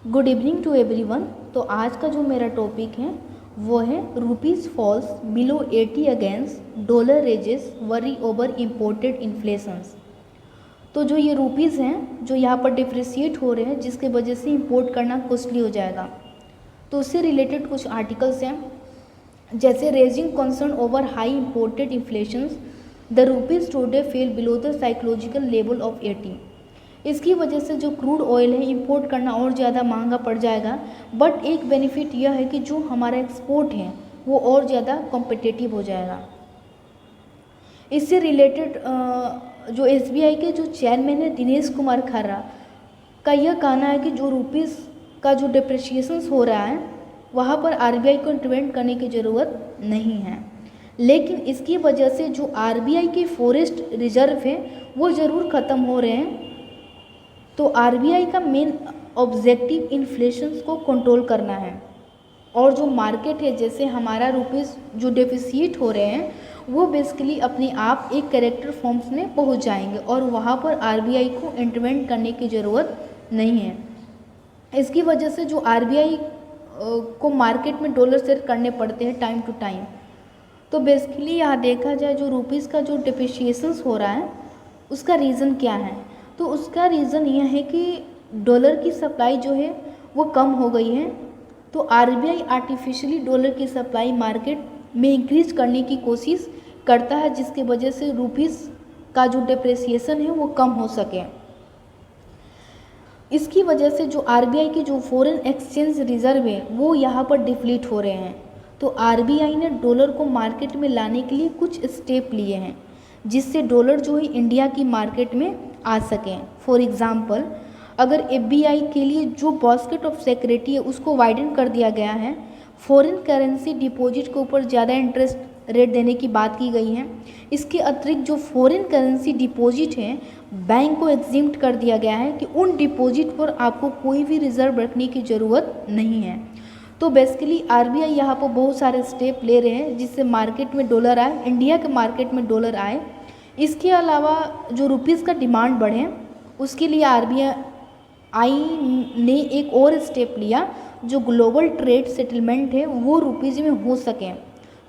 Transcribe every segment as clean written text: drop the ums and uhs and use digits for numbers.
Good evening to everyone. तो आज का जो मेरा टॉपिक है वो है rupees falls below 80 against dollar raises worry over imported inflations. तो जो ये रुपीज़ हैं जो यहाँ पर डिप्रिशिएट हो रहे हैं जिसके वजह से इंपोर्ट करना कॉस्टली हो जाएगा। तो उससे रिलेटेड कुछ आर्टिकल्स हैं जैसे raising concern over high imported inflations the rupees today fell below the psychological level of 80। इसकी वजह से जो क्रूड ऑयल है इंपोर्ट करना और ज़्यादा महंगा पड़ जाएगा। बट एक बेनिफिट यह है कि जो हमारा एक्सपोर्ट है वो और ज़्यादा कॉम्पिटिटिव हो जाएगा। इससे रिलेटेड जो SBI के जो चेयरमैन है दिनेश कुमार खारा का यह कहना है कि जो रुपीज़ का जो डिप्रिशिएशन हो रहा है वहाँ पर RBI को इंटरवेंट करने की ज़रूरत नहीं है, लेकिन इसकी वजह से जो RBI के फॉरेस्ट रिजर्व है वो ज़रूर ख़त्म हो रहे हैं। तो RBI का मेन ऑब्जेक्टिव इन्फ्लेशन को कंट्रोल करना है और जो मार्केट है जैसे हमारा रुपीज़ जो डेफिसिट हो रहे हैं वो बेसिकली अपने आप एक कैरेक्टर फॉर्म्स में पहुंच जाएंगे और वहाँ पर RBI को इंटरवेंट करने की ज़रूरत नहीं है। इसकी वजह से जो RBI को मार्केट में डॉलर सेल करने पड़ते हैं टाइम टू टाइम। तो बेसिकली यहाँ देखा जाए जो रुपीज़ का जो डिप्रिशिएशन हो रहा है उसका रीज़न क्या है, तो उसका रीज़न यह है कि डॉलर की सप्लाई जो है वो कम हो गई है। तो RBI आर्टिफिशियली डॉलर की सप्लाई मार्केट में इंक्रीज करने की कोशिश करता है जिसकी वजह से रुपीज़ का जो डिप्रिसिएशन है वो कम हो सके। इसकी वजह से जो RBI की जो फॉरेन एक्सचेंज रिजर्व है वो यहाँ पर डिप्लीट हो रहे हैं। तो RBI ने डॉलर को मार्केट में लाने के लिए कुछ स्टेप लिए हैं जिससे डॉलर जो है इंडिया की मार्केट में आ सकें। फॉर एग्ज़ाम्पल अगर FBI के लिए जो बास्केट ऑफ सिक्योरिटी है उसको वाइडन कर दिया गया है, फॉरेन करेंसी डिपॉजिट के ऊपर ज़्यादा इंटरेस्ट रेट देने की बात की गई है। इसके अतिरिक्त जो फॉरेन करेंसी डिपॉजिट है बैंक को एग्जिम्ट कर दिया गया है कि उन डिपॉजिट पर आपको कोई भी रिजर्व रखने की ज़रूरत नहीं है। तो बेसिकली RBI यहाँ पर बहुत सारे स्टेप ले रहे हैं जिससे मार्केट में डॉलर आए, इंडिया के मार्केट में डॉलर आए। इसके अलावा जो रुपीज़ का डिमांड बढ़े उसके लिए RBI ने एक और स्टेप लिया, जो ग्लोबल ट्रेड सेटलमेंट है वो रुपीज़ में हो सके।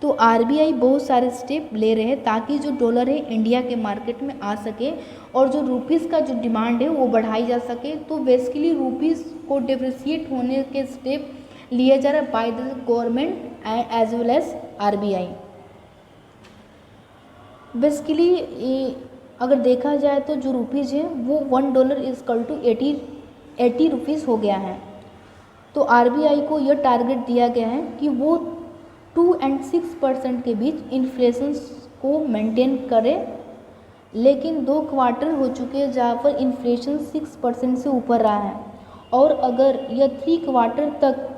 तो RBI बहुत सारे स्टेप ले रहे हैं ताकि जो डॉलर है इंडिया के मार्केट में आ सके और जो रुपीज़ का जो डिमांड है वो बढ़ाई जा सके। तो बेसिकली रुपीज़ को डिप्रिशिएट होने के स्टेप लिए जा रहा है by the government as well as RBI। Basically अगर देखा जाए तो जो रुपीज़ है वो $1 इक्वल टू 80 रुपीज़ हो गया है। तो RBI को यह टारगेट दिया गया है कि वो 2 और 6% के बीच इन्फ्लेशन को मेंटेन करे, लेकिन 2 क्वार्टर हो चुके हैं जहाँ पर इन्फ्लेशन 6% से ऊपर रहा है और अगर यह 3 क्वार्टर तक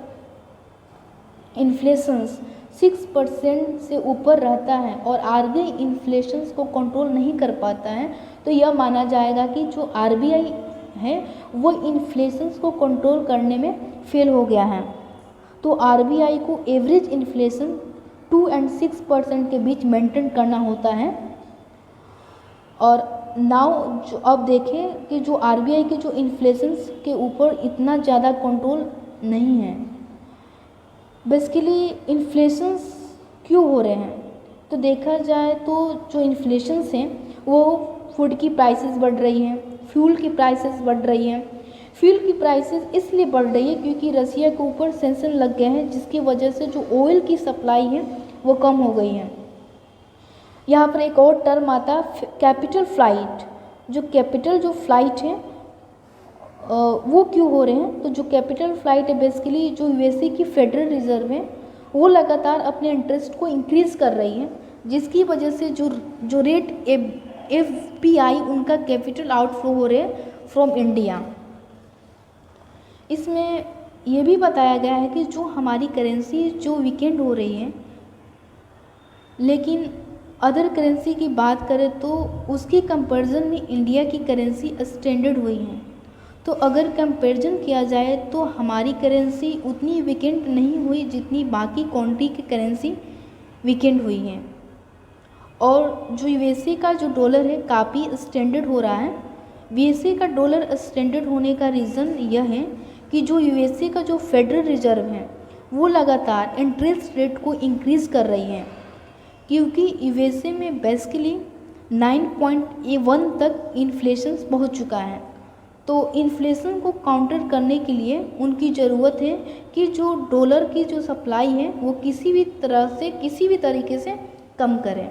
इन्फ्लेशन 6% से ऊपर रहता है और RBI इन्फ्लेशन को कंट्रोल नहीं कर पाता है तो यह माना जाएगा कि जो RBI है वो इन्फ्लेशन को कंट्रोल करने में फेल हो गया है। तो RBI को एवरेज इन्फ्लेशन 2 और 6% के बीच मेंटेन करना होता है। और नाउ जो अब देखें कि जो RBI के जो इन्फ्लेशन के ऊपर इतना ज़्यादा कंट्रोल नहीं है। बेसिकली इन्फ्लेशंस क्यों हो रहे हैं, तो देखा जाए तो जो इन्फ्लेशंस हैं वो फूड की प्राइसेस बढ़ रही हैं, फ्यूल की प्राइसेस बढ़ रही हैं। फ्यूल की प्राइसेस इसलिए बढ़ रही है क्योंकि रसिया के ऊपर सैंक्शन लग गए हैं जिसकी वजह से जो ऑयल की सप्लाई है वो कम हो गई है। यहाँ पर एक और टर्म आता है कैपिटल फ्लाइट। जो कैपिटल जो फ्लाइट है वो क्यों हो रहे हैं, तो जो कैपिटल फ्लाइट है बेसिकली जो USA की फेडरल रिजर्व है वो लगातार अपने इंटरेस्ट को इंक्रीज कर रही है जिसकी वजह से जो रेट FPI उनका कैपिटल आउटफ्लो हो रहे हैं फ्रॉम इंडिया। इसमें यह भी बताया गया है कि जो हमारी करेंसी जो वीकेंड हो रही है, लेकिन अदर करेंसी की बात करें तो उसके कंपैरिजन में इंडिया की करेंसी स्टैंडर्ड हुई है। तो अगर कंपैरिजन किया जाए तो हमारी करेंसी उतनी वीकेंड नहीं हुई जितनी बाकी कंट्री की करेंसी वीकेंड हुई है। और जो USA का जो डॉलर है काफ़ी स्टैंडर्ड हो रहा है। USA का डॉलर स्टैंडर्ड होने का रीज़न यह है कि जो यूएसए का जो फेडरल रिजर्व है वो लगातार इंटरेस्ट रेट को इंक्रीज़ कर रही है, क्योंकि यूएसए में बेसिकली 9.1 तक इन्फ्लेशन पहुंच चुका है। तो इन्फ्लेशन को काउंटर करने के लिए उनकी ज़रूरत है कि जो डॉलर की जो सप्लाई है वो किसी भी तरह से किसी भी तरीके से कम करें।